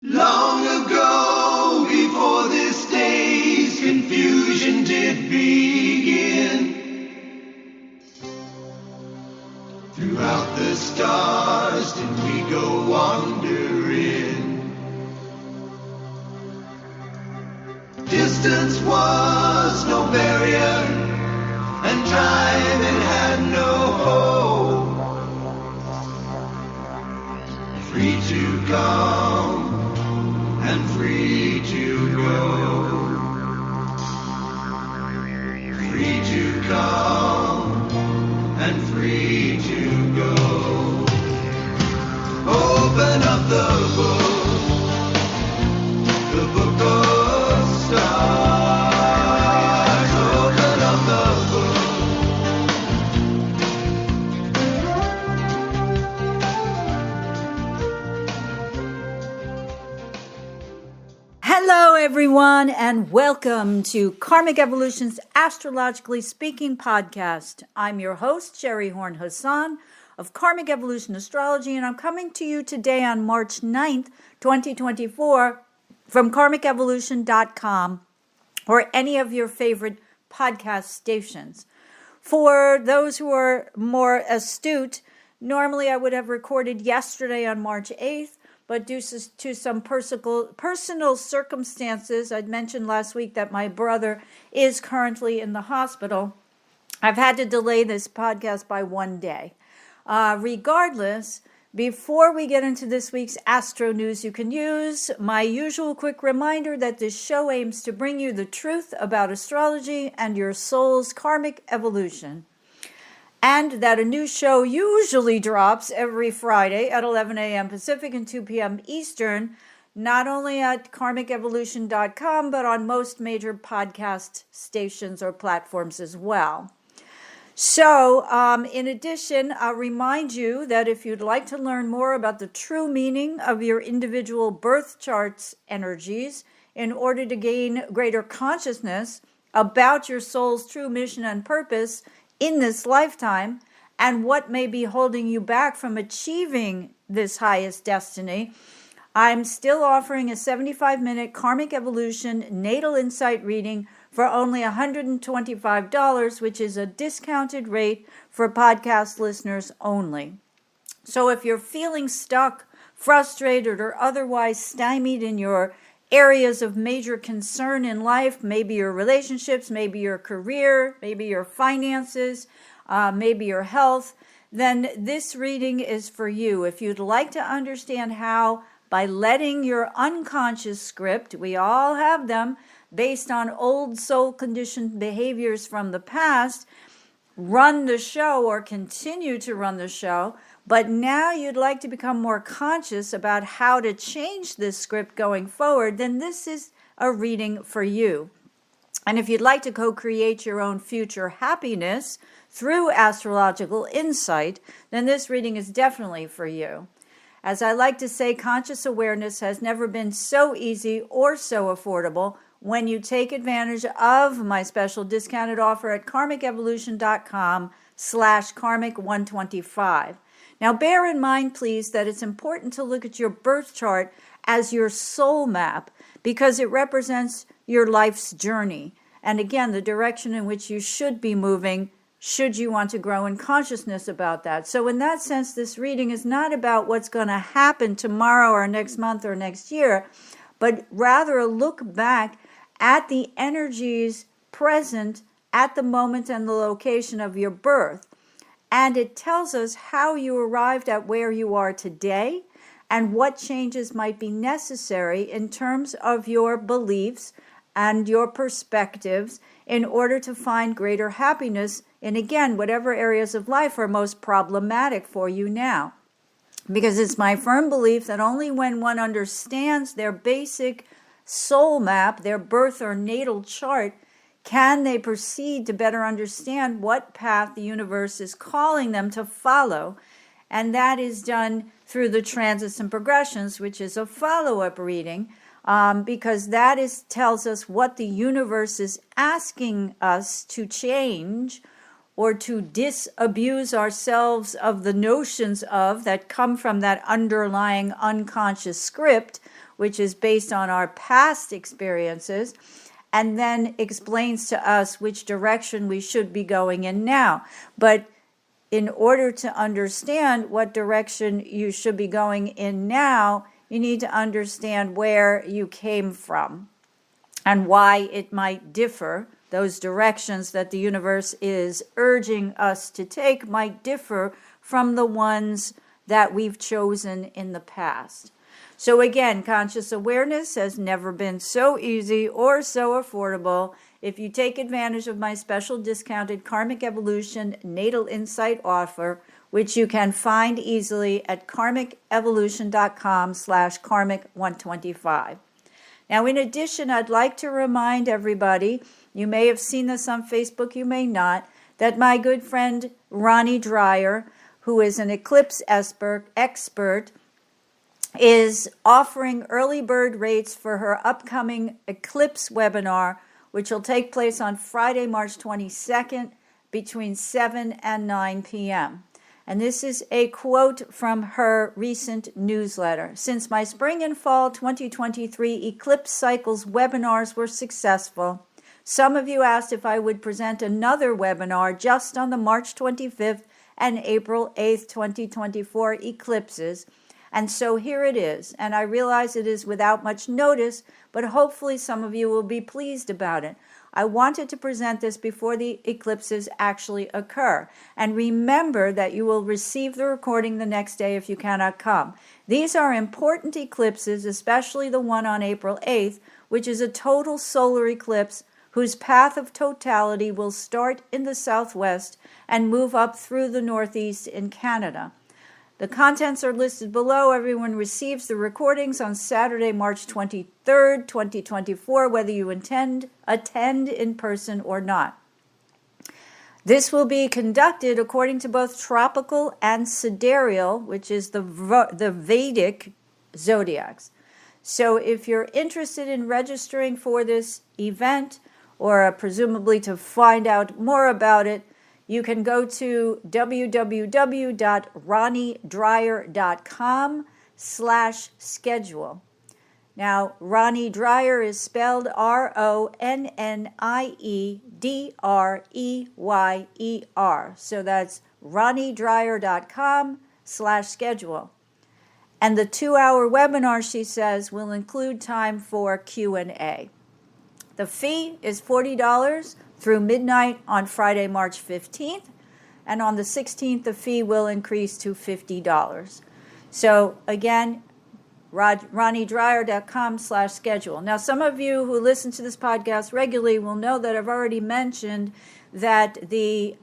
Long ago, before this day's confusion did begin, throughout the stars did we go wandering. Distance was no barrier, and time it had no hope. Free to come and free to go. Free to come and free to go. Open up the book of stars. Open up the Hello, everyone, and welcome to Karmic Evolution's Astrologically Speaking podcast. I'm your host, SHERI HASAN of Karmic Evolution Astrology, and I'm coming to you today on March 9th, 2024 from karmicevolution.com or any of your favorite podcast stations. For those who are more astute, normally I would have recorded yesterday on March 8th, but due to some personal circumstances, I'd mentioned last week that my brother is currently in the hospital. I've had to delay this podcast by one day. Regardless, before we get into this week's astro news, you can use my usual quick reminder that this show aims to bring you the truth about astrology and your soul's karmic evolution. And that a new show usually drops every Friday at 11 a.m. Pacific and 2 p.m. Eastern, not only at karmicevolution.com, but on most major podcast stations or platforms as well. So, in addition, I'll remind you that if you'd like to learn more about the true meaning of your individual birth chart's energies in order to gain greater consciousness about your soul's true mission and purpose in this lifetime, and what may be holding you back from achieving this highest destiny, I'm still offering a 75-minute Karmic Evolution Natal Insight reading for only $125, which is a discounted rate for podcast listeners only. So if you're feeling stuck, frustrated, or otherwise stymied in your areas of major concern in life, maybe your relationships, maybe your career, maybe your finances, maybe your health, then this reading is for you. If you'd like to understand how, by letting your unconscious script, we all have them, based on old soul conditioned behaviors from the past, run the show or continue to run the show, but now you'd like to become more conscious about how to change this script going forward, then this is a reading for you. And if you'd like to co-create your own future happiness through astrological insight, then this reading is definitely for you. As I like to say, conscious awareness has never been so easy or so affordable when you take advantage of my special discounted offer at karmicevolution.com/karmic125. Now, bear in mind, please, that it's important to look at your birth chart as your soul map because it represents your life's journey. And again, the direction in which you should be moving should you want to grow in consciousness about that. So in that sense, this reading is not about what's going to happen tomorrow or next month or next year, but rather a look back at the energies present at the moment and the location of your birth. And it tells us how you arrived at where you are today and what changes might be necessary in terms of your beliefs and your perspectives in order to find greater happiness in, again, whatever areas of life are most problematic for you now. Because it's my firm belief that only when one understands their basic soul map, their birth or natal chart, can they proceed to better understand what path the universe is calling them to follow. And that is done through the transits and progressions, which is a follow-up reading, because that tells us what the universe is asking us to change or to disabuse ourselves of the notions of that come from that underlying unconscious script, which is based on our past experiences, and then explains to us which direction we should be going in now. But in order to understand what direction you should be going in now, you need to understand where you came from and why it might differ. Those directions that the universe is urging us to take might differ from the ones that we've chosen in the past. So again, conscious awareness has never been so easy or so affordable. If you take advantage of my special discounted Karmic Evolution Natal Insight offer, which you can find easily at karmicevolution.com/karmic125. Now, in addition, I'd like to remind everybody, you may have seen this on Facebook, you may not, that my good friend Ronnie Dreyer, who is an eclipse expert, is offering early bird rates for her upcoming eclipse webinar, which will take place on Friday, March 22nd, between 7 and 9 p.m. And this is a quote from her recent newsletter. Since my spring and fall 2023 eclipse cycles webinars were successful, some of you asked if I would present another webinar just on the March 25th and April 8th, 2024 eclipses. And so here it is. And I realize it is without much notice, but hopefully some of you will be pleased about it. I wanted to present this before the eclipses actually occur. And remember that you will receive the recording the next day if you cannot come. These are important eclipses, especially the one on April 8th, which is a total solar eclipse whose path of totality will start in the southwest and move up through the northeast in Canada. The contents are listed below. Everyone receives the recordings on Saturday, March 23rd, 2024, whether you attend in person or not. This will be conducted according to both tropical and sidereal, which is the Vedic zodiacs. So if you're interested in registering for this event, or presumably to find out more about it, you can go to www.ronniedreyer.com/schedule. Now, Ronnie Dreyer is spelled RONNIEDREYER. So that's ronniedreyer.com/schedule. And the 2-hour webinar, she says, will include time for Q&A. The fee is $40 through midnight on Friday, March 15th. And on the 16th, the fee will increase to $50. So again, ronniedreyer.com/schedule. Now, some of you who listen to this podcast regularly will know that I've already mentioned that the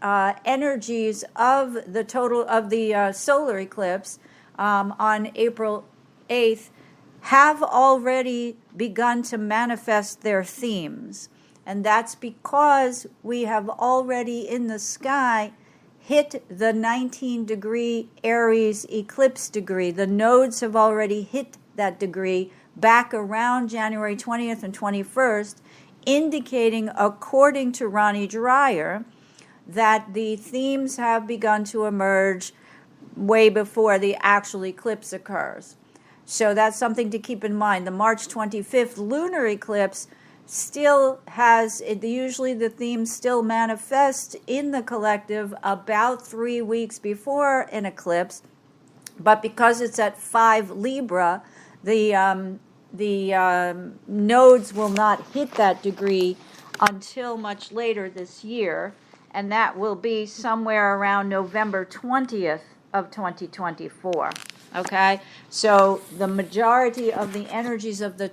energies of the solar eclipse on April 8th have already begun to manifest their themes. And that's because we have already in the sky hit the 19-degree Aries eclipse degree. The nodes have already hit that degree back around January 20th and 21st, indicating, according to Ronnie Dreyer, that the themes have begun to emerge way before the actual eclipse occurs. So that's something to keep in mind. The March 25th lunar eclipse still has, usually the themes still manifest in the collective about 3 weeks before an eclipse, but because it's at 5 Libra, the nodes will not hit that degree until much later this year, and that will be somewhere around November 20th of 2024. Okay, so the majority of the energies of the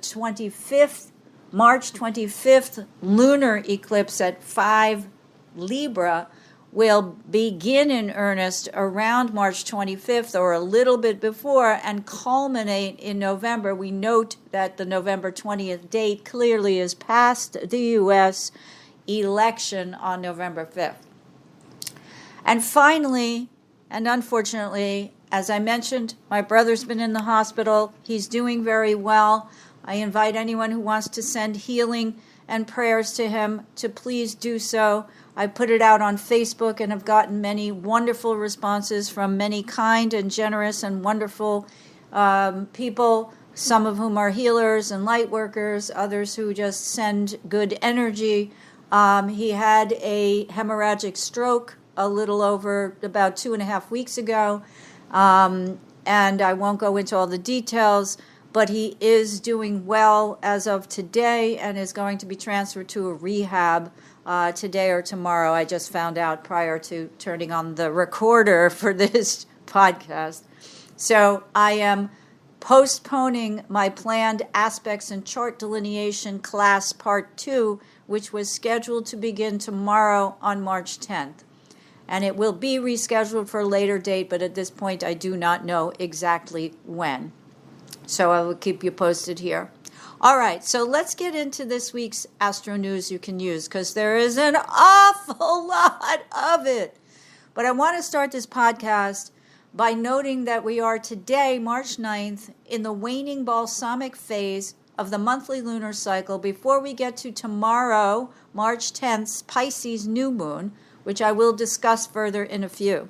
March 25th lunar eclipse at 5 Libra will begin in earnest around March 25th or a little bit before and culminate in November. We note that the November 20th date clearly is past the U.S. election on November 5th. And finally, and unfortunately, as I mentioned, my brother's been in the hospital. He's doing very well. I invite anyone who wants to send healing and prayers to him to please do so. I put it out on Facebook and have gotten many wonderful responses from many kind and generous and wonderful people some of whom are healers and light workers, others who just send good energy. He had a hemorrhagic stroke a little over about 2.5 weeks ago, and I won't go into all the details, but he is doing well as of today and is going to be transferred to a rehab today or tomorrow. I just found out prior to turning on the recorder for this podcast. So I am postponing my planned aspects and chart delineation class part 2, which was scheduled to begin tomorrow on March 10th. And it will be rescheduled for a later date, but at this point I do not know exactly when. So I will keep you posted here. All right, so let's get into this week's Astro News you can use, because there is an awful lot of it. But I want to start this podcast by noting that we are today, March 9th, in the waning balsamic phase of the monthly lunar cycle before we get to tomorrow, March 10th's Pisces New Moon, which I will discuss further in a few.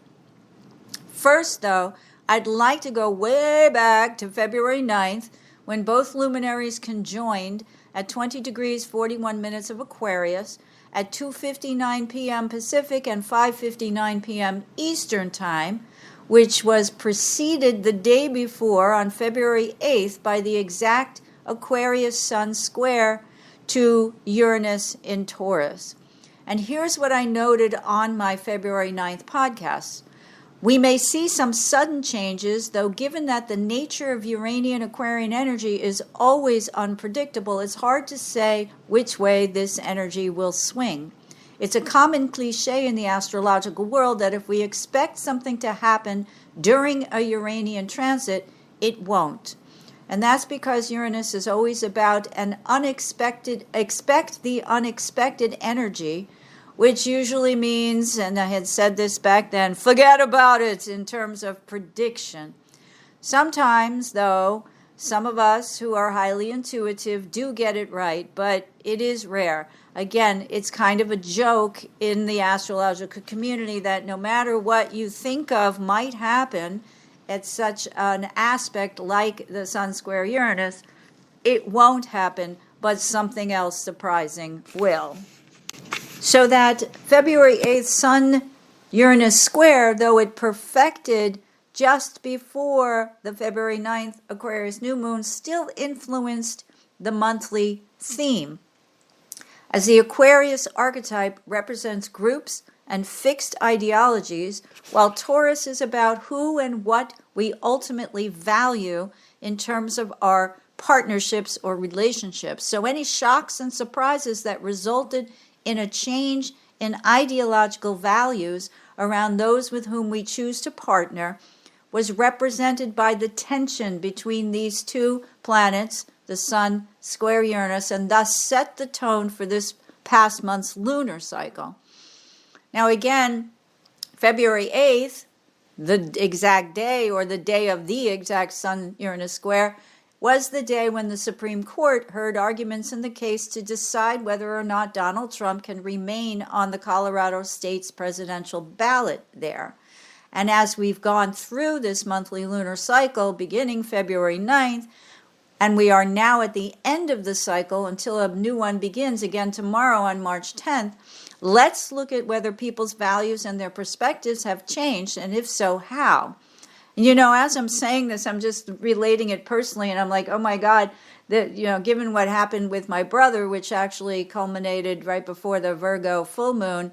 First, though, I'd like to go way back to February 9th, when both luminaries conjoined at 20 degrees 41 minutes of Aquarius at 2:59 p.m. Pacific and 5:59 p.m. Eastern Time, which was preceded the day before on February 8th by the exact Aquarius Sun square to Uranus in Taurus. And here's what I noted on my February 9th podcast. We may see some sudden changes, though given that the nature of Uranian Aquarian energy is always unpredictable, it's hard to say which way this energy will swing. It's a common cliche in the astrological world that if we expect something to happen during a Uranian transit, it won't. And that's because Uranus is always about expect the unexpected energy, which usually means, and I had said this back then, forget about it in terms of prediction. Sometimes, though, some of us who are highly intuitive do get it right, but it is rare. Again, it's kind of a joke in the astrological community that no matter what you think of might happen at such an aspect like the Sun square Uranus, it won't happen, but something else surprising will. So that February 8th Sun-Uranus square, though it perfected just before the February 9th Aquarius New Moon, still influenced the monthly theme. As the Aquarius archetype represents groups and fixed ideologies, while Taurus is about who and what we ultimately value in terms of our partnerships or relationships. So any shocks and surprises that resulted in a change in ideological values around those with whom we choose to partner was represented by the tension between these two planets, the Sun square Uranus, and thus set the tone for this past month's lunar cycle. Now again, February 8th, the exact day or the day of the exact Sun-Uranus square, was the day when the Supreme Court heard arguments in the case to decide whether or not Donald Trump can remain on the Colorado state's presidential ballot there. And as we've gone through this monthly lunar cycle beginning February 9th, and we are now at the end of the cycle until a new one begins again tomorrow on March 10th, let's look at whether people's values and their perspectives have changed, and if so, how. You know, as I'm saying this, I'm just relating it personally, and I'm like, oh my God, that, you know, given what happened with my brother, which actually culminated right before the Virgo full moon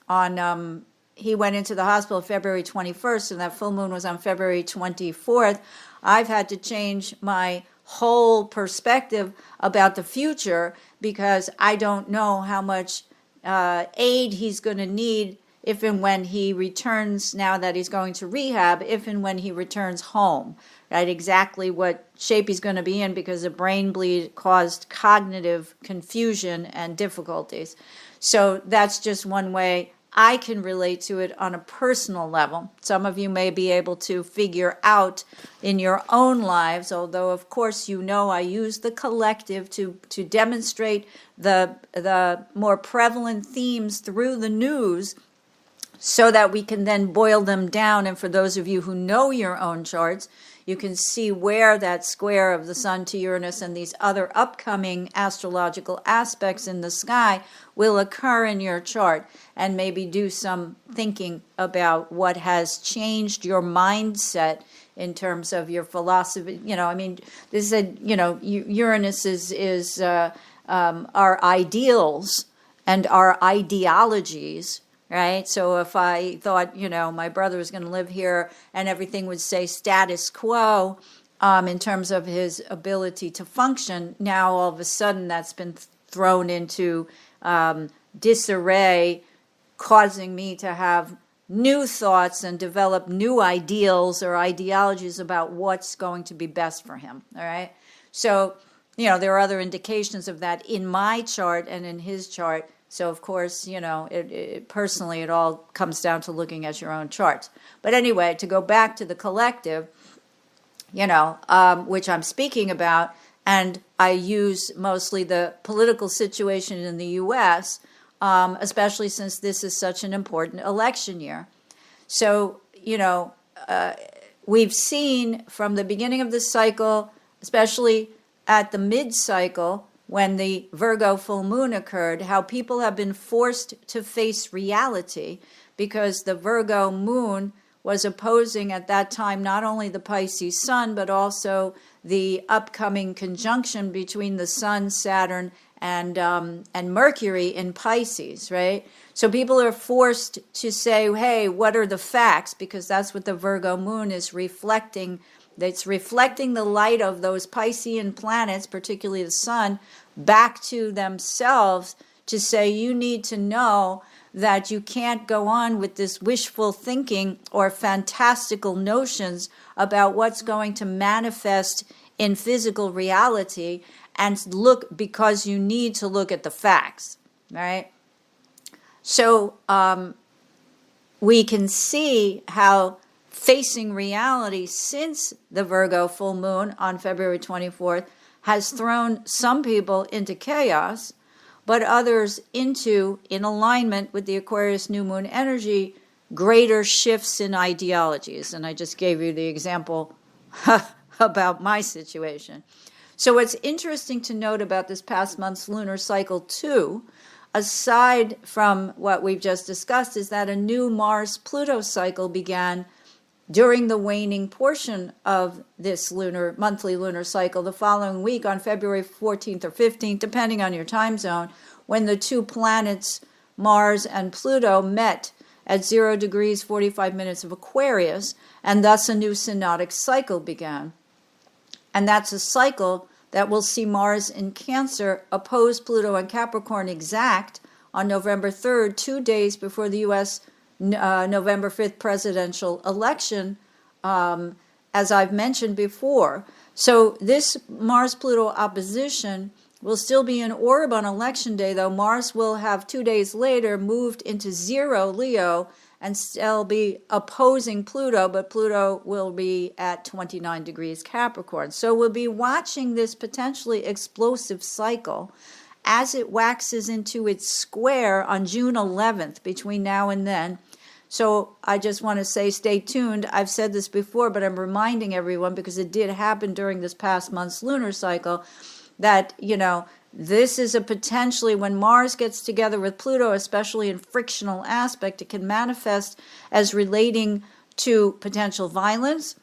on, he went into the hospital February 21st, and that full moon was on February 24th. I've had to change my whole perspective about the future because I don't know how much aid he's going to need if and when he returns, now that he's going to rehab, if and when he returns home, right? Exactly what shape he's going to be in, because a brain bleed caused cognitive confusion and difficulties. So that's just one way I can relate to it on a personal level. Some of you may be able to figure out in your own lives, although of course you know I use the collective to demonstrate the more prevalent themes through the news so that we can then boil them down. And for those of you who know your own charts, you can see where that square of the sun to Uranus and these other upcoming astrological aspects in the sky will occur in your chart, and maybe do some thinking about what has changed your mindset in terms of your philosophy. This is Uranus is our ideals and our ideologies, right? So if I thought, my brother was going to live here and everything would say status quo in terms of his ability to function, now all of a sudden that's been thrown into disarray, causing me to have new thoughts and develop new ideals or ideologies about what's going to be best for him, all right? So, there are other indications of that in my chart and in his chart. So, of course, personally, it all comes down to looking at your own charts. But anyway, to go back to the collective, which I'm speaking about, and I use mostly the political situation in the U.S., especially since this is such an important election year. So, we've seen from the beginning of the cycle, especially at the mid-cycle, when the Virgo full moon occurred, how people have been forced to face reality because the Virgo moon was opposing at that time not only the Pisces sun, but also the upcoming conjunction between the sun, Saturn, and Mercury in Pisces, right? So people are forced to say, hey, what are the facts? Because that's what the Virgo moon is reflecting. It's reflecting the light of those Piscean planets, particularly the sun, back to themselves to say, you need to know that you can't go on with this wishful thinking or fantastical notions about what's going to manifest in physical reality, and look, because you need to look at the facts, right? So we can see how facing reality since the Virgo full moon on February 24th has thrown some people into chaos, but others into, in alignment with the Aquarius New Moon energy, greater shifts in ideologies. And I just gave you the example about my situation. So what's interesting to note about this past month's lunar cycle too, aside from what we've just discussed, is that a new Mars-Pluto cycle began during the waning portion of this monthly lunar cycle the following week on February 14th or 15th, depending on your time zone, when the two planets, Mars and Pluto, met at 0 degrees 45 minutes of Aquarius, and thus a new synodic cycle began. And that's a cycle that will see Mars in Cancer oppose Pluto and Capricorn exact on November 3rd, 2 days before the U.S. November 5th presidential election, as I've mentioned before. So this Mars-Pluto opposition will still be in orb on election day, though Mars will have 2 days later moved into 0 Leo and still be opposing Pluto, but Pluto will be at 29 degrees Capricorn. So we'll be watching this potentially explosive cycle as it waxes into its square on June 11th between now and then. So I just want to say stay tuned. I've said this before, but I'm reminding everyone because it did happen during this past month's lunar cycle that, this is a potentially, when Mars gets together with Pluto, especially in frictional aspect, it can manifest as relating to potential violence,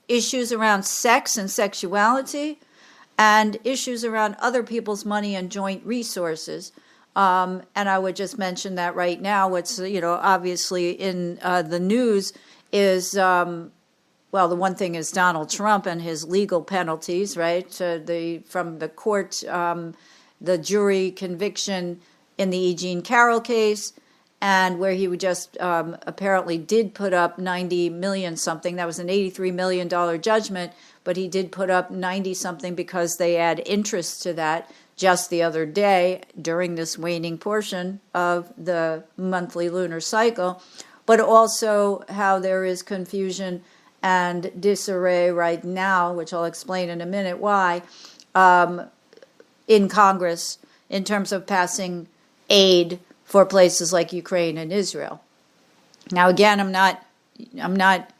issues around sex and sexuality, and issues around other people's money and joint resources. And I would just mention that right now, what's, obviously in the news is, well, the one thing is Donald Trump and his legal penalties, right? From the court, the jury conviction in the E. Jean Carroll case, and where he would just apparently did put up 90 million something. That was an $83 million judgment, but he did put up 90 something because they add interest to that just the other day during this waning portion of the monthly lunar cycle, but also how there is confusion and disarray right now, which I'll explain in a minute why, in Congress in terms of passing aid for places like Ukraine and Israel. Now, again, I'm not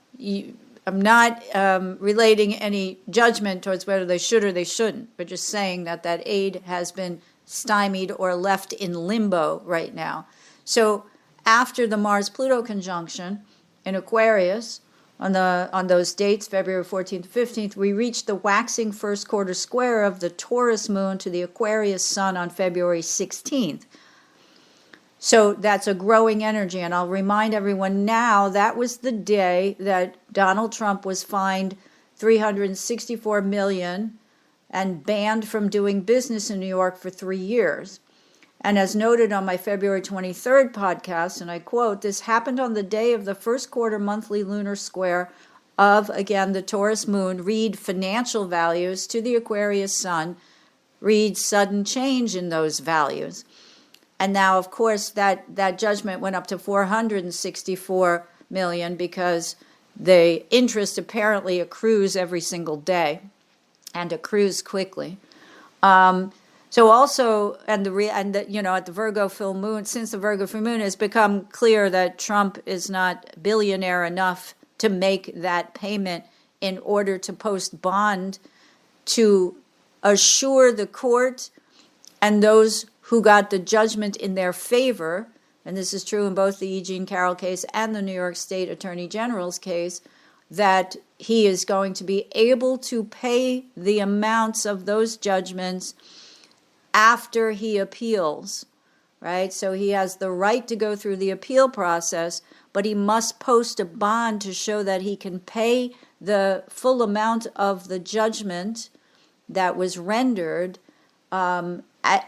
I'm not relating any judgment towards whether they should or they shouldn't, but just saying that that aid has been stymied or left in limbo right now. So after the Mars-Pluto conjunction in Aquarius, on those dates, February 14th to 15th, we reached the waxing first quarter square of the Taurus moon to the Aquarius sun on February 16th. So that's a growing energy, and I'll remind everyone now that was the day that Donald Trump was fined $364 million and banned from doing business in New York for 3 years. And as noted on my February 23rd podcast, and I quote, "This happened on the day of the first quarter monthly lunar square of, again, the Taurus moon, read financial values to the Aquarius sun, read sudden change in those values." And now, of course, that judgment went up to $464 million because the interest apparently accrues every single day and accrues quickly. So also, at the Virgo full moon, since the Virgo full moon, has become clear that Trump is not billionaire enough to make that payment in order to post bond to assure the court and those who got the judgment in their favor, and this is true in both the E. Jean Carroll case and the New York State Attorney General's case, that he is going to be able to pay the amounts of those judgments after he appeals, right? So he has the right to go through the appeal process, but he must post a bond to show that he can pay the full amount of the judgment that was rendered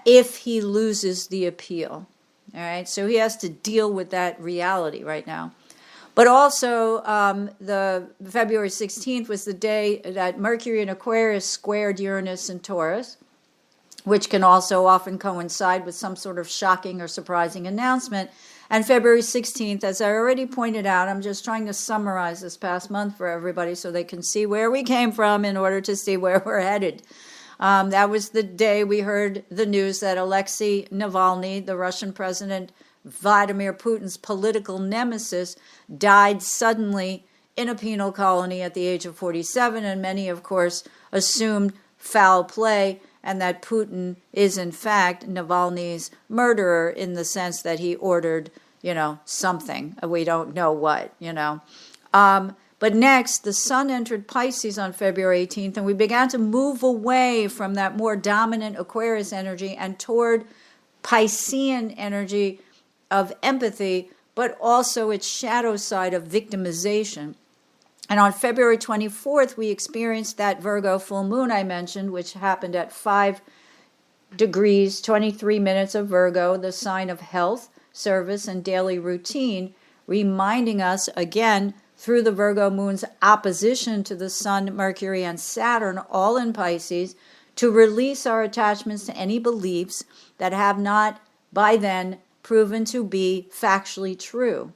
if he loses the appeal. All right, so he has to deal with that reality right now. But also, the February 16th was the day that Mercury in Aquarius squared Uranus in Taurus, which can also often coincide with some sort of shocking or surprising announcement. And February 16th, as I already pointed out, I'm just trying to summarize this past month for everybody so they can see where we came from in order to see where we're headed. That was the day we heard the news that Alexei Navalny, the Russian President Vladimir Putin's political nemesis, died suddenly in a penal colony at the age of 47, and many, of course, assumed foul play, and that Putin is, in fact, Navalny's murderer in the sense that he ordered, something. We don't know what, But next, the sun entered Pisces on February 18th, and we began to move away from that more dominant Aquarius energy and toward Piscean energy of empathy, but also its shadow side of victimization. And on February 24th, we experienced that Virgo full moon I mentioned, which happened at 5 degrees, 23 minutes of Virgo, the sign of health, service, and daily routine, reminding us again through the Virgo moon's opposition to the Sun, Mercury, and Saturn, all in Pisces, to release our attachments to any beliefs that have not by then proven to be factually true.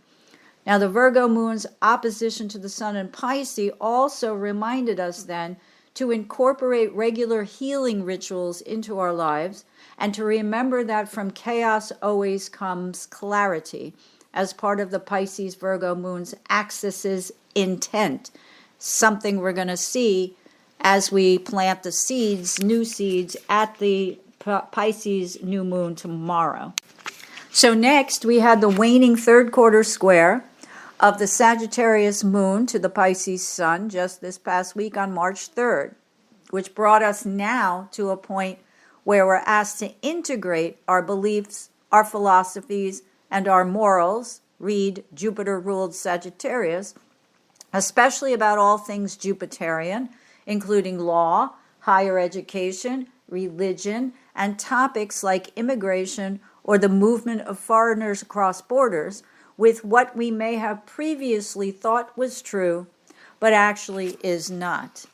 Now, the Virgo moon's opposition to the Sun in Pisces also reminded us then to incorporate regular healing rituals into our lives and to remember that from chaos always comes clarity as part of the Pisces Virgo moon's axis's intent, something we're going to see as we plant the seeds, new seeds, at the Pisces new moon tomorrow. So next, we had the waning third quarter square of the Sagittarius moon to the Pisces sun just this past week on March 3rd, which brought us now to a point where we're asked to integrate our beliefs, our philosophies, and our morals, read Jupiter-ruled Sagittarius, especially about all things Jupiterian, including law, higher education, religion, and topics like immigration or the movement of foreigners across borders, with what we may have previously thought was true, but actually is not.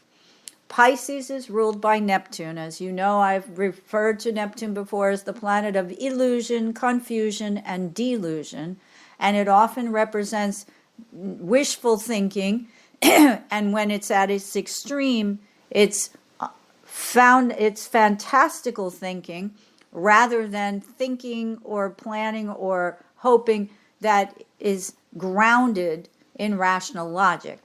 Pisces is ruled by Neptune. As you know, I've referred to Neptune before as the planet of illusion, confusion, and delusion, and it often represents wishful thinking, and when it's at its extreme, it's fantastical thinking rather than thinking or planning or hoping that is grounded in rational logic.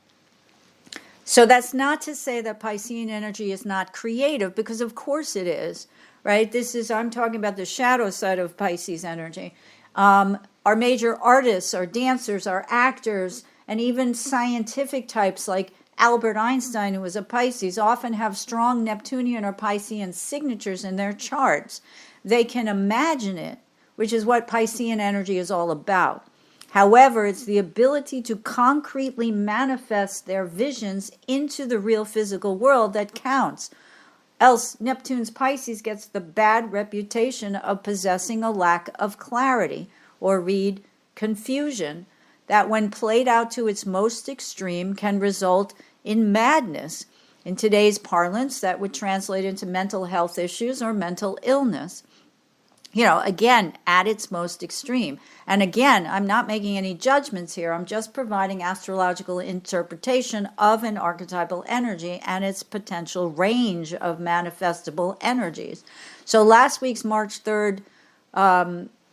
So that's not to say that Piscean energy is not creative, because of course it is, right? I'm talking about the shadow side of Pisces energy. Our major artists, our dancers, our actors, and even scientific types like Albert Einstein, who was a Pisces, often have strong Neptunian or Piscean signatures in their charts. They can imagine it, which is what Piscean energy is all about. However, it's the ability to concretely manifest their visions into the real physical world that counts. Else, Neptune's Pisces gets the bad reputation of possessing a lack of clarity, or read confusion, that when played out to its most extreme can result in madness. In today's parlance, that would translate into mental health issues or mental illness. Again, at its most extreme. And again, I'm not making any judgments here. I'm just providing astrological interpretation of an archetypal energy and its potential range of manifestable energies. So last week's March 3rd,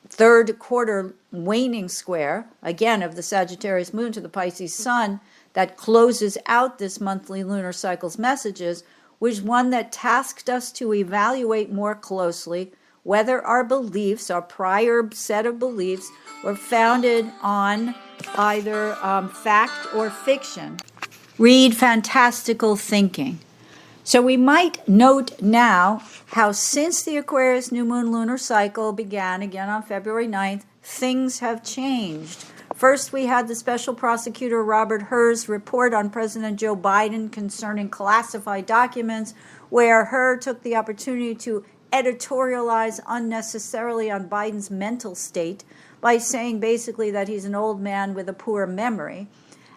third quarter waning square, again, of the Sagittarius moon to the Pisces sun, that closes out this monthly lunar cycle's messages, was one that tasked us to evaluate more closely whether our beliefs, our prior set of beliefs, were founded on either fact or fiction. Read fantastical thinking. So we might note now how since the Aquarius New Moon lunar cycle began again on February 9th, things have changed. First, we had the special prosecutor Robert Hur's report on President Joe Biden concerning classified documents, where Hur took the opportunity to editorialize unnecessarily on Biden's mental state by saying basically that he's an old man with a poor memory.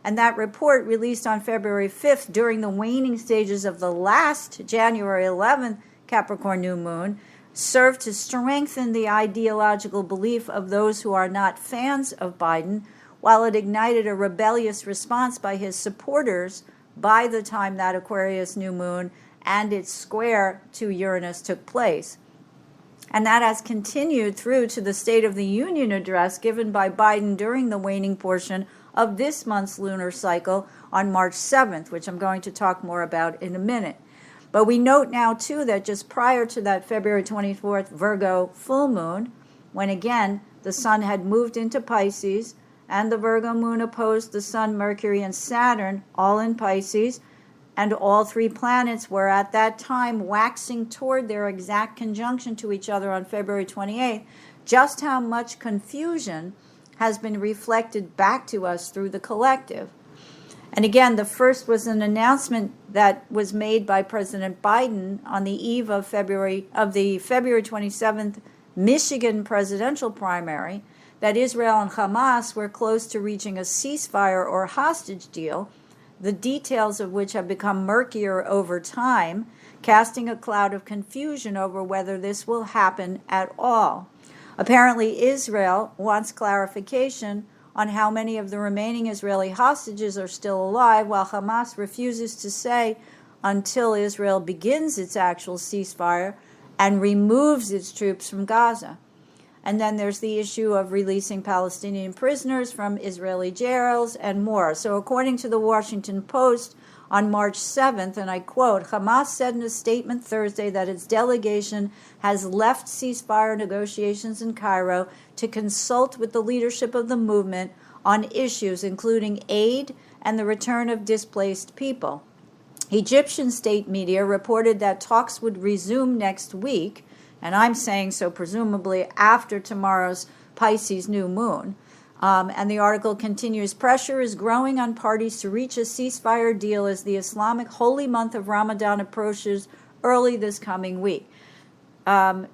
And that report, released on February 5th during the waning stages of the last January 11th Capricorn new moon, served to strengthen the ideological belief of those who are not fans of Biden, while it ignited a rebellious response by his supporters by the time that Aquarius new moon and its square to Uranus took place. And that has continued through to the State of the Union address given by Biden during the waning portion of this month's lunar cycle on March 7th, which I'm going to talk more about in a minute. But we note now, too, that just prior to that February 24th Virgo full moon, when again the sun had moved into Pisces and the Virgo moon opposed the Sun, Mercury, and Saturn, all in Pisces, and all three planets were at that time waxing toward their exact conjunction to each other on February 28th, just how much confusion has been reflected back to us through the collective. And again, the first was an announcement that was made by President Biden on the eve of the February 27th Michigan presidential primary, that Israel and Hamas were close to reaching a ceasefire or hostage deal, the details of which have become murkier over time, casting a cloud of confusion over whether this will happen at all. Apparently, Israel wants clarification on how many of the remaining Israeli hostages are still alive, while Hamas refuses to say until Israel begins its actual ceasefire and removes its troops from Gaza. And then there's the issue of releasing Palestinian prisoners from Israeli jails and more. So according to the Washington Post on March 7th, and I quote, Hamas said in a statement Thursday that its delegation has left ceasefire negotiations in Cairo to consult with the leadership of the movement on issues including aid and the return of displaced people. Egyptian state media reported that talks would resume next week, and I'm saying so presumably after tomorrow's Pisces new moon. And the article continues, pressure is growing on parties to reach a ceasefire deal as the Islamic holy month of Ramadan approaches early this coming week.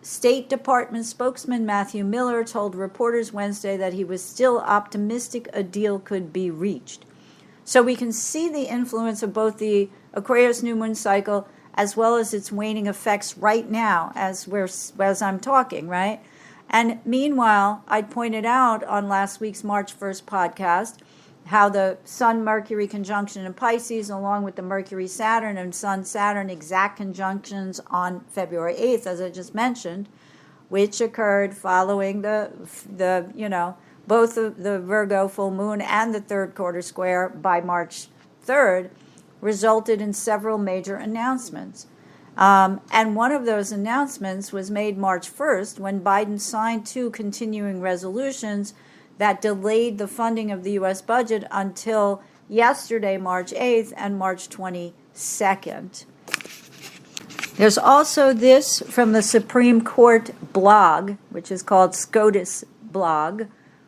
State Department spokesman Matthew Miller told reporters Wednesday that he was still optimistic a deal could be reached. So we can see the influence of both the Aquarius new moon cycle as well as its waning effects right now as I'm talking, right? And meanwhile, I pointed out on last week's March 1st podcast how the Sun-Mercury conjunction in Pisces, along with the Mercury-Saturn and Sun-Saturn exact conjunctions on February 8th, as I just mentioned, which occurred following both the Virgo full moon and the third quarter square by March 3rd, resulted in several major announcements. And one of those announcements was made March 1st when Biden signed 2 continuing resolutions that delayed the funding of the U.S. budget until yesterday, March 8th, and March 22nd. There's also this from the Supreme Court blog, which is called SCOTUS blog,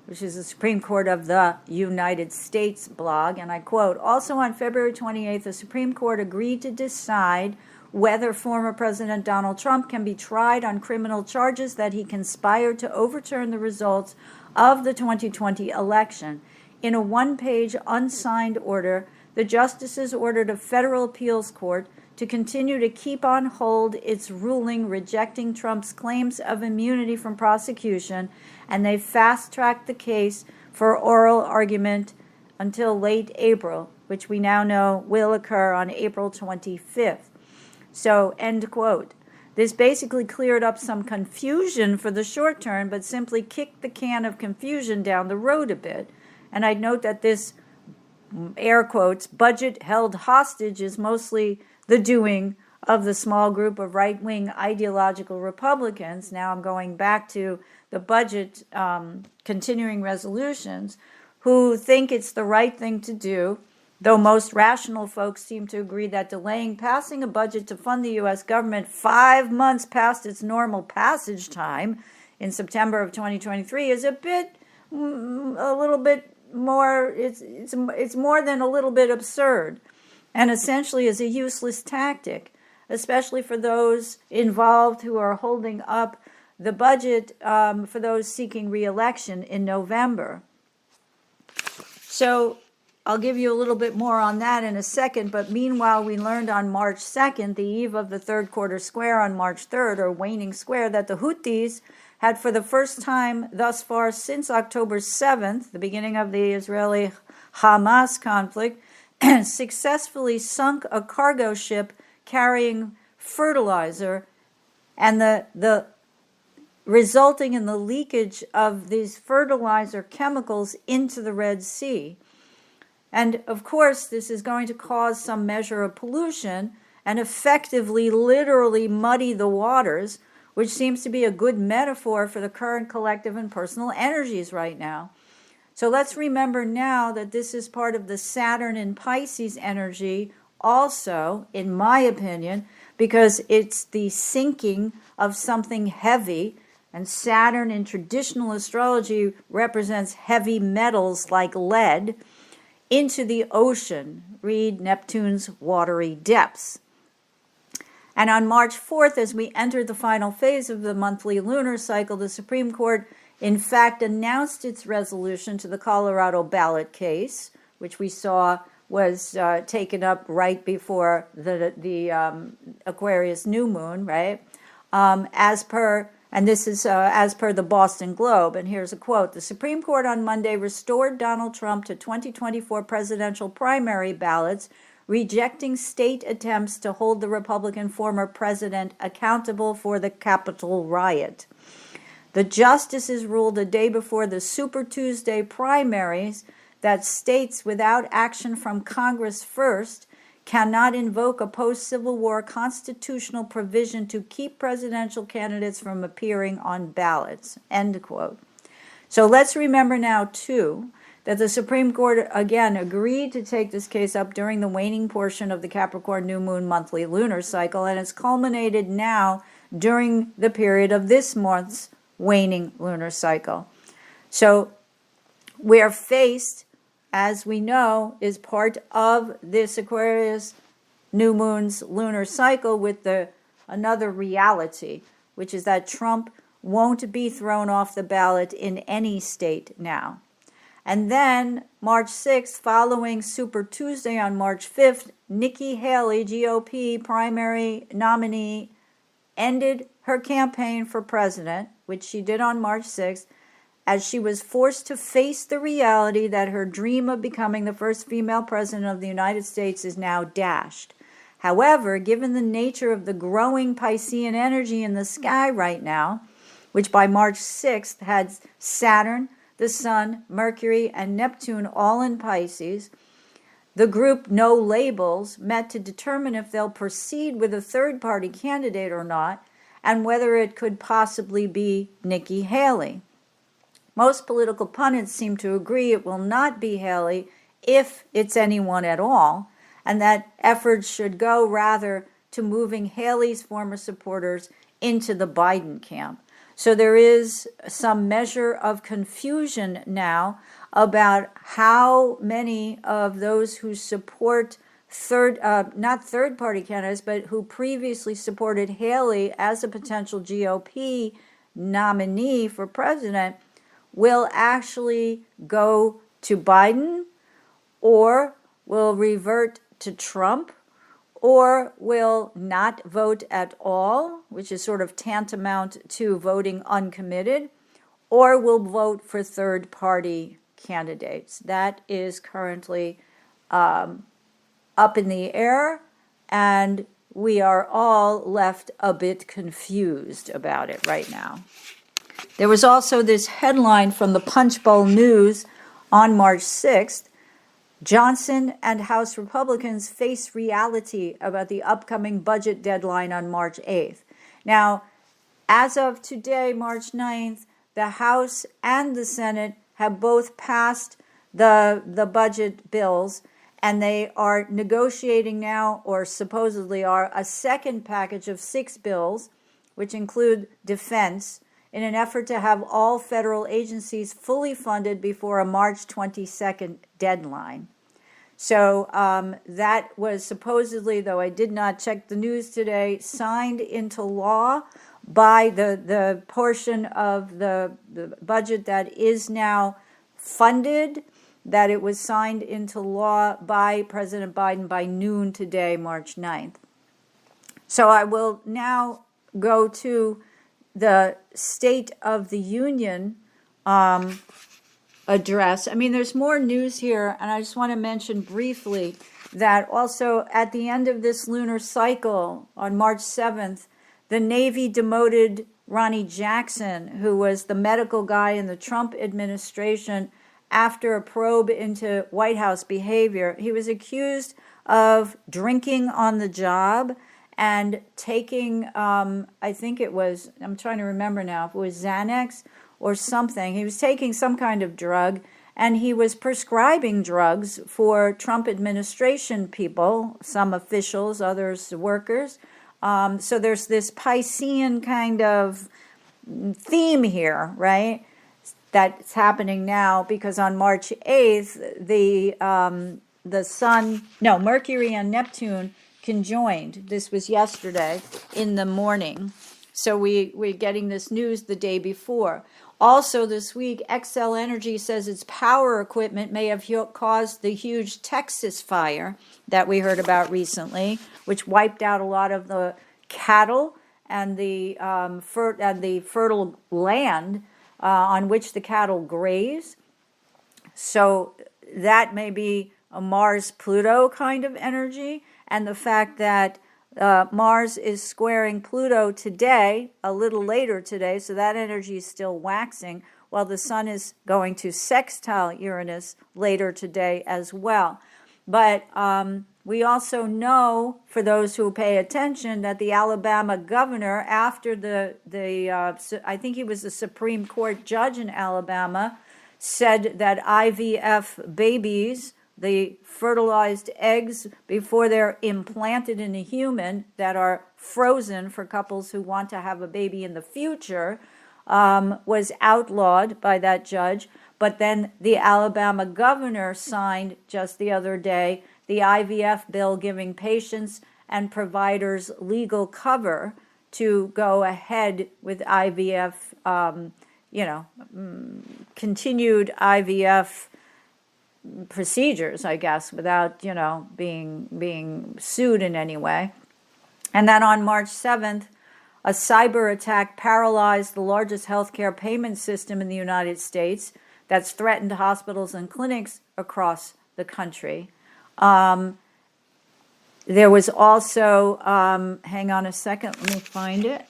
which is the Supreme Court of the United States blog, and I quote, "Also on February 28th, the Supreme Court agreed to decide whether former President Donald Trump can be tried on criminal charges that he conspired to overturn the results of the 2020 election. In a 1-page unsigned order, the justices ordered a federal appeals court to continue to keep on hold its ruling rejecting Trump's claims of immunity from prosecution, and they fast-tracked the case for oral argument until late April, which we now know will occur on April 25th. So, end quote. This basically cleared up some confusion for the short term, but simply kicked the can of confusion down the road a bit. And I'd note that this, air quotes, budget held hostage is mostly the doing of the small group of right-wing ideological Republicans. Now I'm going back to the budget continuing resolutions, who think it's the right thing to do, though most rational folks seem to agree that delaying passing a budget to fund the U.S. government 5 months past its normal passage time in September of 2023 is a little bit more, it's more than a little bit absurd, and essentially is a useless tactic, especially for those involved who are holding up the budget for those seeking re-election in November. So I'll give you a little bit more on that in a second, but meanwhile, we learned on March 2nd, the eve of the third quarter square on March 3rd, or waning square, that the Houthis had for the first time thus far since October 7th, the beginning of the Israeli-Hamas conflict, successfully sunk a cargo ship carrying fertilizer, and the resulting in the leakage of these fertilizer chemicals into the Red Sea. And of course, this is going to cause some measure of pollution and effectively, literally muddy the waters, which seems to be a good metaphor for the current collective and personal energies right now. So let's remember now that this is part of the Saturn in Pisces energy also, in my opinion, because it's the sinking of something heavy, and Saturn in traditional astrology represents heavy metals like lead, into the ocean. Read Neptune's watery depths. And on March 4th, as we entered the final phase of the monthly lunar cycle, the Supreme Court, in fact, announced its resolution to the Colorado ballot case, which we saw was taken up right before the Aquarius New Moon, right? And this is as per the Boston Globe. And here's a quote. The Supreme Court on Monday restored Donald Trump to 2024 presidential primary ballots, rejecting state attempts to hold the Republican former president accountable for the Capitol riot. The justices ruled a day before the Super Tuesday primaries that states without action from Congress first cannot invoke a post-Civil War constitutional provision to keep presidential candidates from appearing on ballots, end quote. So let's remember now, too, that the Supreme Court, again, agreed to take this case up during the waning portion of the Capricorn New Moon monthly lunar cycle, and it's culminated now during the period of this month's waning lunar cycle. So we're faced, as we know, is part of this Aquarius New Moon's lunar cycle with another reality, which is that Trump won't be thrown off the ballot in any state now. And then March 6th, following Super Tuesday on March 5th, Nikki Haley, GOP primary nominee, ended her campaign for president, which she did on March 6th, as she was forced to face the reality that her dream of becoming the first female president of the United States is now dashed. However, given the nature of the growing Piscean energy in the sky right now, which by March 6th had Saturn, the Sun, Mercury, and Neptune all in Pisces, The group No Labels met to determine if they'll proceed with a third-party candidate or not, and whether it could possibly be Nikki Haley. Most political pundits seem to agree it will not be Haley if it's anyone at all, and that efforts should go rather to moving Haley's former supporters into the Biden camp. So there is some measure of confusion now about how many of those who support not third-party candidates, but who previously supported Haley as a potential GOP nominee for president will actually go to Biden, or will revert to Trump, or will not vote at all, which is sort of tantamount to voting uncommitted, or will vote for third-party candidates. That is currently up in the air, and we are all left a bit confused about it right now. There was also this headline from the Punchbowl News on March 6th. Johnson and House Republicans face reality about the upcoming budget deadline on March 8th. Now, as of today, March 9th, the House and the Senate have both passed the budget bills, and they are negotiating now, or supposedly are, a second package of 6 bills, which include defense, in an effort to have all federal agencies fully funded before a March 22nd deadline. So that was supposedly, though I did not check the news today, signed into law by the portion of the budget that is now funded, that it was signed into law by President Biden by noon today, March 9th. So I will now go to the State of the Union address. I mean, there's more news here, and I just want to mention briefly that also at the end of this lunar cycle on March 7th, the Navy demoted Ronnie Jackson, who was the medical guy in the Trump administration, after a probe into White House behavior. He was accused of drinking on the job and taking, I think it was, I'm trying to remember now, if it was Xanax or something. He was taking some kind of drug, and he was prescribing drugs for Trump administration people, some officials, others workers. So there's this Piscean kind of theme here, right, that's happening now, because on March 8th, Mercury and Neptune conjoined. This was yesterday in the morning. So we're getting this news the day before. Also this week, Xcel Energy says its power equipment may have caused the huge Texas fire that we heard about recently, which wiped out a lot of the cattle and the fertile land on which the cattle graze. So that may be a Mars-Pluto kind of energy, and the fact that Mars is squaring Pluto today, a little later today, so that energy is still waxing, while the Sun is going to sextile Uranus later today as well. But we also know, for those who pay attention, that the Alabama governor, after I think he was the Supreme Court judge in Alabama, said that IVF babies, the fertilized eggs before they're implanted in a human, that are frozen for couples who want to have a baby in the future, was outlawed by that judge. But then the Alabama governor signed just the other day the IVF bill, giving patients and providers legal cover to go ahead with IVF, continued IVF procedures, I guess, without, being sued in any way. And then on March 7th, a cyber attack paralyzed the largest healthcare payment system in the United States that's threatened hospitals and clinics across the country. There was also, hang on a second, let me find it,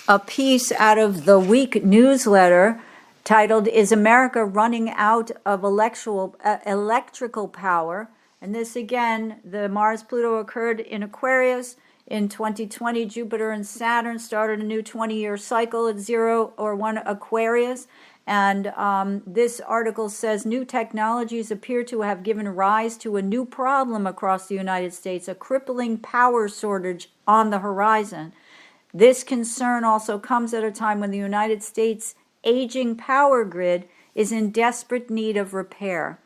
a piece out of the Week newsletter titled, "Is America Running Out of Electrical Power?" And this again, the Mars-Pluto occurred in Aquarius. In 2020, Jupiter and Saturn started a new 20-year cycle at 0 or 1 Aquarius. And this article says new technologies appear to have given rise to a new problem across the United States, a crippling power shortage on the horizon. This concern also comes at a time when the United States' aging power grid is in desperate need of repair.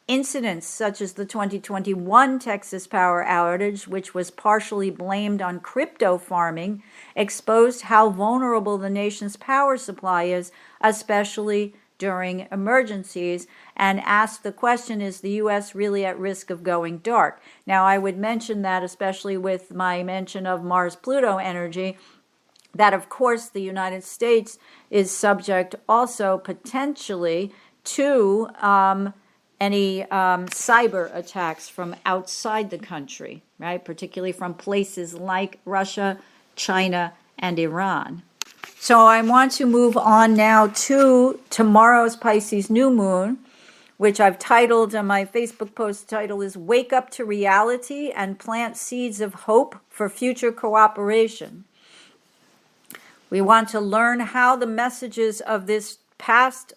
Incidents such as the 2021 Texas power outage, which was partially blamed on crypto farming, exposed how vulnerable the nation's power supply is, especially during emergencies, and asked the question, is the U.S. really at risk of going dark? Now, I would mention that, especially with my mention of Mars-Pluto energy, that of course the United States is subject also potentially to any cyber attacks from outside the country, right? Particularly from places like Russia, China, and Iran. So I want to move on now to tomorrow's Pisces New Moon, which I've titled, my Facebook post title is Wake Up to Reality and Plant Seeds of Hope for Future Cooperation. We want to learn how the messages of this past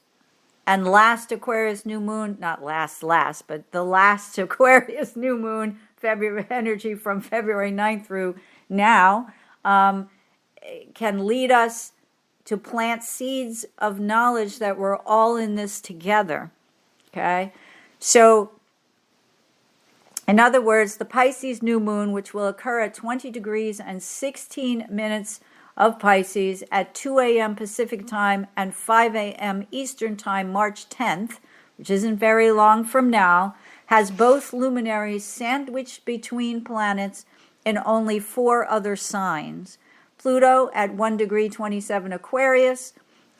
and last Aquarius new moon, not last, but the last Aquarius new moon, February energy from February 9th through now, can lead us to plant seeds of knowledge that we're all in this together. Okay? So, in other words, the Pisces new moon, which will occur at 20 degrees and 16 minutes of Pisces at 2 a.m. Pacific time and 5 a.m. Eastern time, March 10th, which isn't very long from now, has both luminaries sandwiched between planets in only 4 other signs. Pluto at 1 degree 27 Aquarius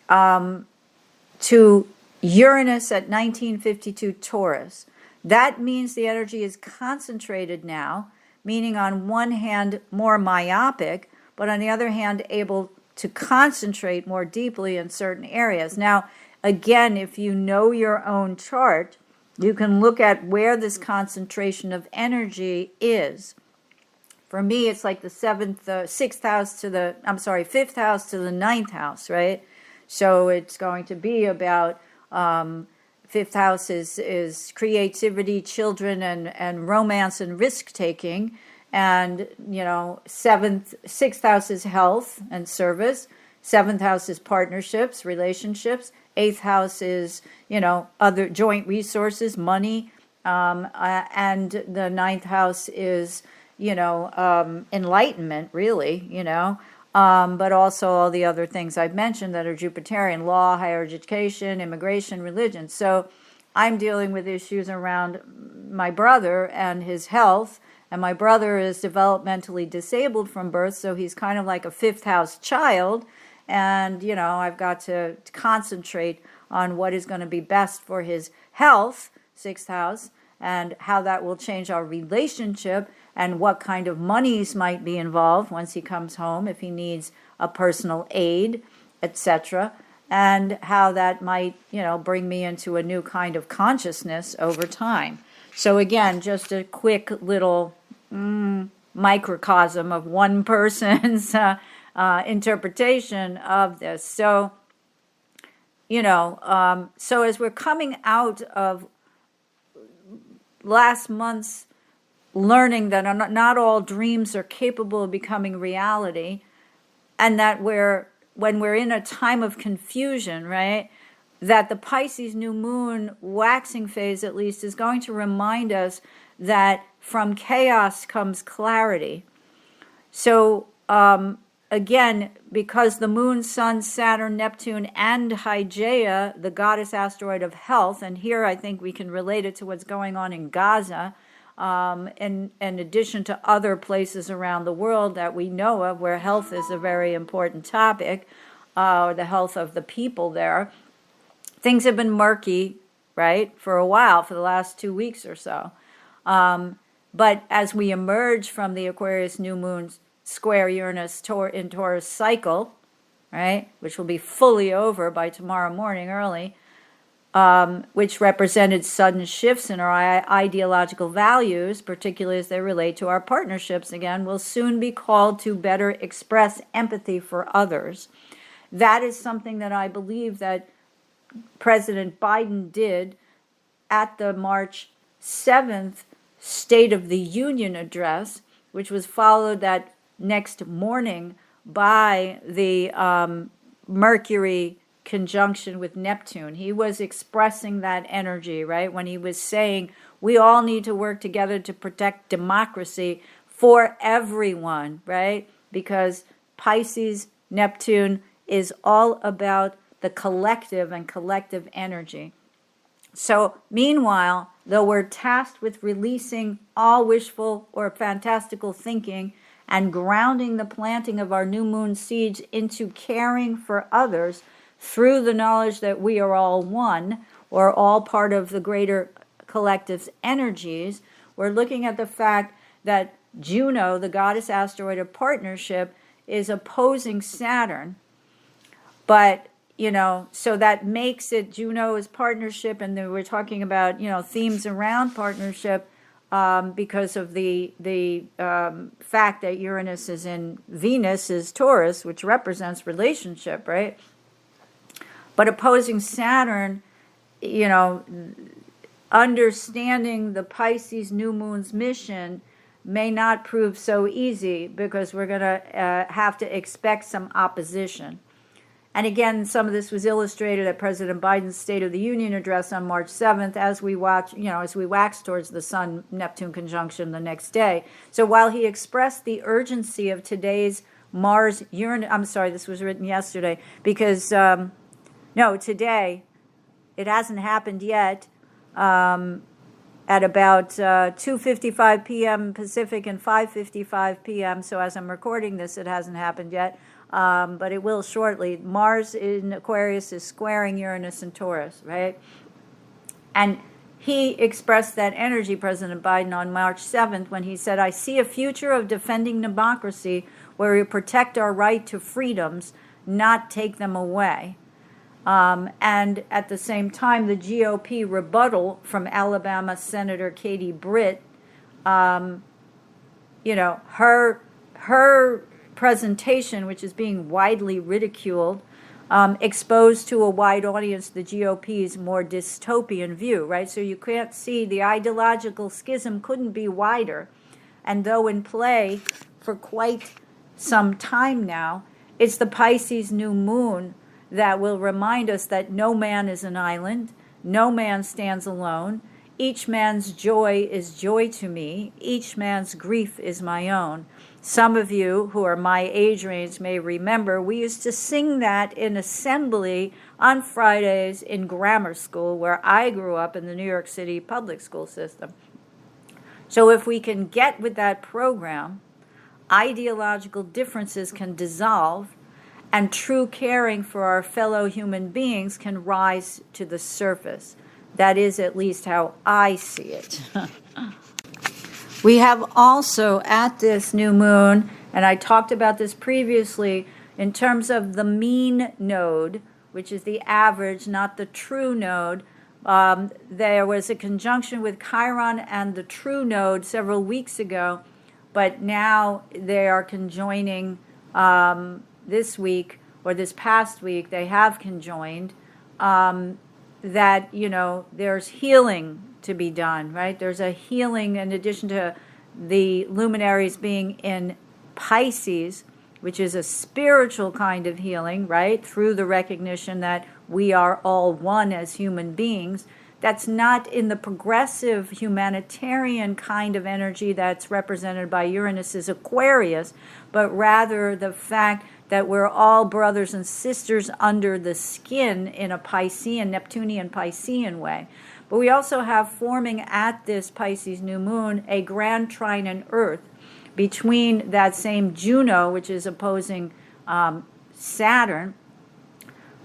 to Uranus at 1952 Taurus. That means the energy is concentrated now, meaning on one hand more myopic, but on the other hand, able to concentrate more deeply in certain areas. Now, again, if you know your own chart, you can look at where this concentration of energy is. For me, it's like the fifth house to the ninth house, right? So it's going to be about fifth house is creativity, children, and romance and risk taking. And, sixth house is health and service. Seventh house is partnerships, relationships. Eighth house is, other joint resources, money. And the ninth house is, enlightenment, really, but also all the other things I've mentioned that are Jupiterian: law, higher education, immigration, religion. So I'm dealing with issues around my brother and his health. And my brother is developmentally disabled from birth, so he's kind of like a fifth house child. And, I've got to concentrate on what is going to be best for his health, sixth house, and how that will change our relationship and what kind of monies might be involved once he comes home, if he needs a personal aid, etc. And how that might, bring me into a new kind of consciousness over time. So again, just a quick little microcosm of one person's interpretation of this. So, so as we're coming out of last month's learning that not all dreams are capable of becoming reality, and that when we're in a time of confusion, right, that the Pisces new moon waxing phase at least is going to remind us that from chaos comes clarity. So again, because the moon, sun, Saturn, Neptune, and Hygeia, the goddess asteroid of health, and here I think we can relate it to what's going on in Gaza, in addition to other places around the world that we know of where health is a very important topic, the health of the people there. Things have been murky, right, for a while, for the last 2 weeks or so. But as we emerge from the Aquarius new moon square Uranus in Taurus cycle, right, which will be fully over by tomorrow morning early, which represented sudden shifts in our ideological values, particularly as they relate to our partnerships, again, will soon be called to better express empathy for others. That is something that I believe that President Biden did at the March 7th State of the Union address, which was followed that next morning by the Mercury conjunction with Neptune. He was expressing that energy, right? When he was saying, we all need to work together to protect democracy for everyone, right? Because Pisces, Neptune is all about the collective and collective energy. So, meanwhile, though we're tasked with releasing all wishful or fantastical thinking and grounding the planting of our new moon seeds into caring for others through the knowledge that we are all one, or all part of the greater collective's energies, we're looking at the fact that Juno, the goddess asteroid of partnership, is opposing Saturn. But, so that makes it Juno's partnership, and then we're talking about, themes around partnership because of the fact that Uranus is in Venus is Taurus, which represents relationship, right? But opposing Saturn, understanding the Pisces New Moon's mission may not prove so easy because we're going to have to expect some opposition. And again, some of this was illustrated at President Biden's State of the Union address on March 7th as we watch, as we wax towards the Sun-Neptune conjunction the next day. So while he expressed the urgency of today's Mars-Uranus, I'm sorry, this was written yesterday, because, today, it hasn't happened yet, at about 2:55 p.m. Pacific and 5:55 p.m., so as I'm recording this, it hasn't happened yet. But it will shortly. Mars in Aquarius is squaring Uranus and Taurus, right? And he expressed that energy, President Biden, on March 7th when he said, I see a future of defending democracy where we protect our right to freedoms, not take them away. And at the same time, the GOP rebuttal from Alabama Senator Katie Britt, her presentation, which is being widely ridiculed, exposed to a wide audience the GOP's more dystopian view, right? So you can't see the ideological schism couldn't be wider. And though in play for quite some time now, it's the Pisces New Moon that will remind us that no man is an island, no man stands alone, each man's joy is joy to me, each man's grief is my own. Some of you who are my age range may remember we used to sing that in assembly on Fridays in grammar school where I grew up in the New York City public school system. So if we can get with that program, ideological differences can dissolve and true caring for our fellow human beings can rise to the surface. That is at least how I see it. We have also at this new moon, and I talked about this previously, in terms of the mean node, which is the average, not the true node, there was a conjunction with Chiron and the true node several weeks ago, but now they are conjoining this week, or this past week, they have conjoined, that, there's healing to be done, right? There's a healing in addition to the luminaries being in Pisces, which is a spiritual kind of healing, right? Through the recognition that we are all one as human beings. That's not in the progressive humanitarian kind of energy that's represented by Uranus's Aquarius, but rather the fact that we're all brothers and sisters under the skin in a Piscean, Neptunian Piscean way. But we also have forming at this Pisces new moon a grand trine in Earth between that same Juno, which is opposing Saturn,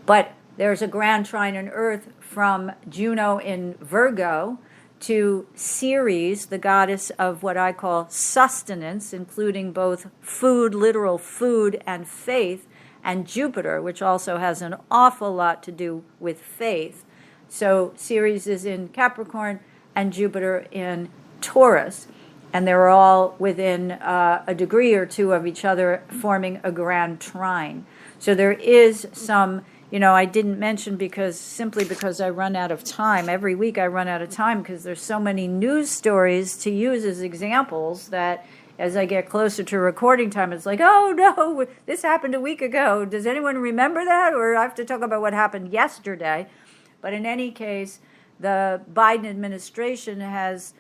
but there's a grand trine in Earth from Juno in Virgo to Ceres, the goddess of what I call sustenance, including both food, literal food, and faith, and Jupiter, which also has an awful lot to do with faith. So Ceres is in Capricorn and Jupiter in Taurus. And they're all within a degree or two of each other, forming a grand trine. So there is some, I didn't mention simply because I run out of time. Every week I run out of time because there's so many news stories to use as examples that as I get closer to recording time, it's like, oh no, this happened a week ago. Does anyone remember that? Or I have to talk about what happened yesterday. But in any case, the Biden administration has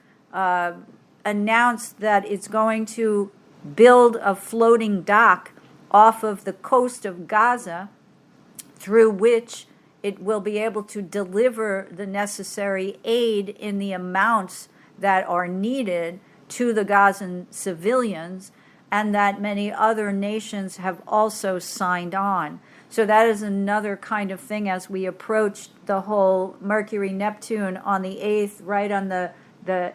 announced that it's going to build a floating dock off of the coast of Gaza through which it will be able to deliver the necessary aid in the amounts that are needed to the Gazan civilians, and that many other nations have also signed on. So that is another kind of thing as we approach the whole Mercury-Neptune on the 8th, right on the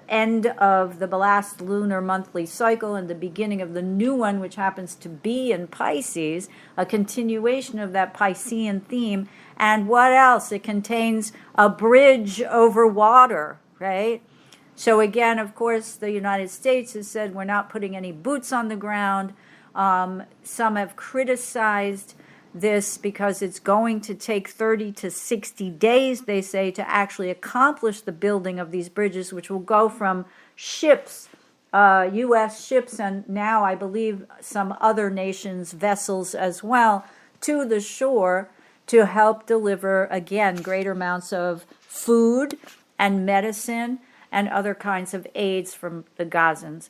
end of the last lunar monthly cycle and the beginning of the new one, which happens to be in Pisces, a continuation of that Piscean theme. And what else? It contains a bridge over water, right? So again, of course, the United States has said we're not putting any boots on the ground. Some have criticized this because it's going to take 30 to 60 days, they say, to actually accomplish the building of these bridges, which will go from ships, U.S. ships, and now I believe some other nations' vessels as well, to the shore to help deliver, again, greater amounts of food and medicine and other kinds of aids from the Gazans.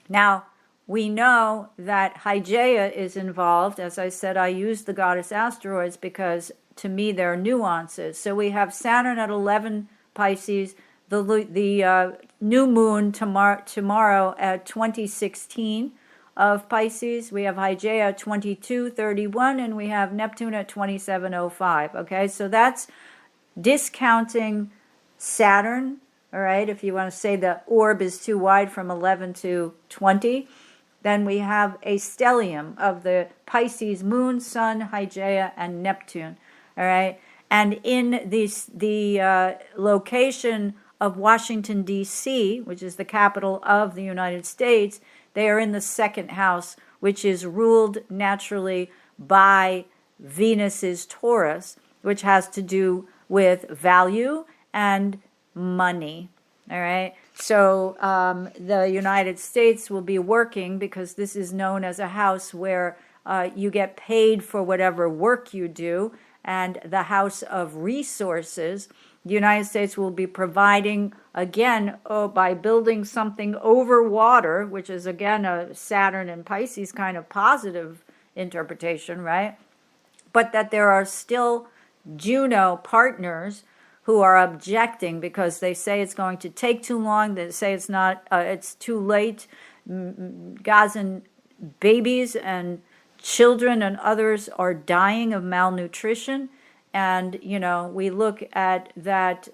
Now, we know that Hygeia is involved. As I said, I use the goddess asteroids because to me there are nuances. So we have Saturn at 11 Pisces, the new moon tomorrow at 2016 of Pisces. We have Hygeia at 2231 and we have Neptune at 2705. Okay, so that's discounting Saturn. All right, if you want to say the orb is too wide from 11 to 20. Then we have a stellium of the Pisces moon, sun, Hygeia, and Neptune. All right. And in the location of Washington, D.C., which is the capital of the United States, they are in the second house, which is ruled naturally by Venus's Taurus, which has to do with value and money. All right. So the United States will be working, because this is known as a house where you get paid for whatever work you do, and the house of resources. The United States will be providing, again, by building something over water, which is, again, a Saturn and Pisces kind of positive interpretation, right? But that there are still Juno partners who are objecting because they say it's going to take too long. They say it's not, it's too late. Gazan babies and children and others are dying of malnutrition. And, we look at that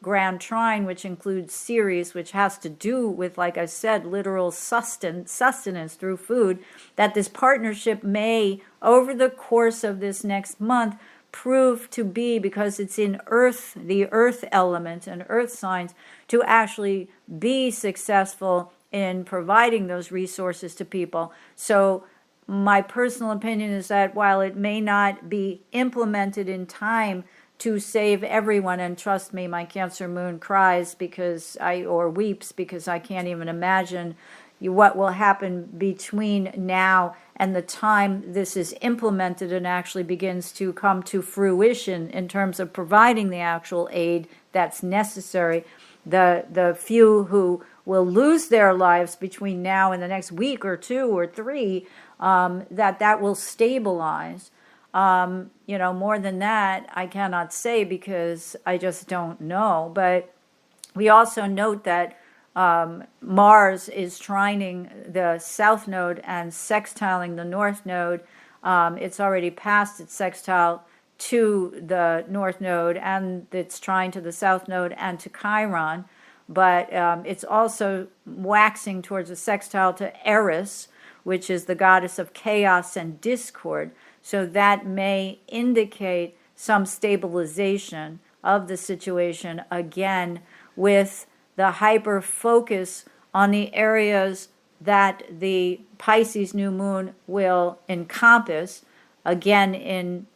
grand trine, which includes Ceres, which has to do with, like I said, literal sustenance through food, that this partnership may, over the course of this next month, prove to be, because it's in earth, the earth element and earth signs, to actually be successful in providing those resources to people. So my personal opinion is that while it may not be implemented in time to save everyone, and trust me, my Cancer moon cries or weeps because I can't even imagine what will happen between now and the time this is implemented and actually begins to come to fruition in terms of providing the actual aid that's necessary. The few who will lose their lives between now and the next week or two or three, that will stabilize. More than that, I cannot say because I just don't know. But we also note that Mars is trining the south node and sextiling the north node. It's already passed its sextile to the north node, and it's trine to the south node and to Chiron. But it's also waxing towards a sextile to Eris, which is the goddess of chaos and discord. So that may indicate some stabilization of the situation, again, with the hyper focus on the areas that the Pisces new moon will encompass, again in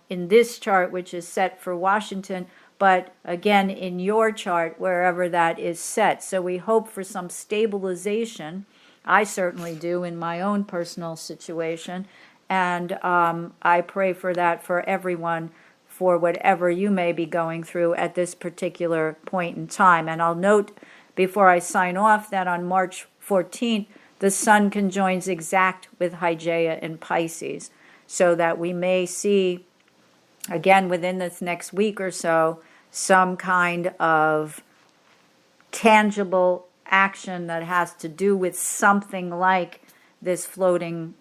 this chart, which is set for Washington, but again in your chart wherever that is set. So we hope for some stabilization. I certainly do in my own personal situation, and I pray for that for everyone, for whatever you may be going through at this particular point in time. And I'll note before I sign off that on March 14th, the Sun conjoins exact with Hygeia in Pisces, so that we may see, again, within this next week or so, some kind of tangible action that has to do with something like this floating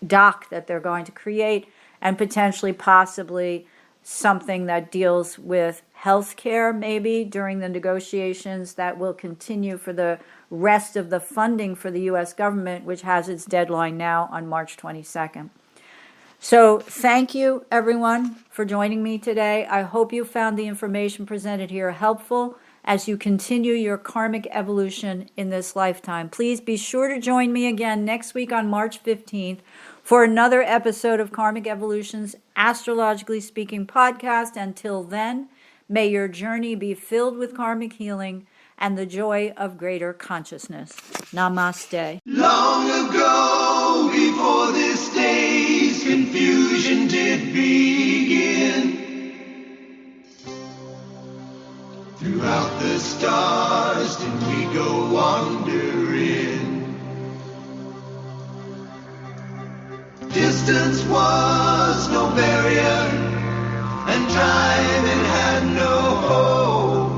dock that they're going to create, and potentially, possibly, something that deals with healthcare, maybe during the negotiations that will continue for the rest of the funding for the U.S. government, which has its deadline now on March 22nd. So thank you, everyone, for joining me today. I hope you found the information presented here helpful as you continue your karmic evolution in this lifetime. Please be sure to join me again next week on March 15th for another episode of Karmic Evolution's Astrologically Speaking podcast. Until then, may your journey be filled with karmic healing and the joy of greater consciousness. Namaste. Long ago, before this day's confusion did begin, throughout the stars did we go wandering. Distance was no barrier, and time it had no hope.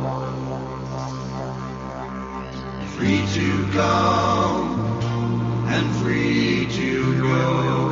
Free to come and free to go.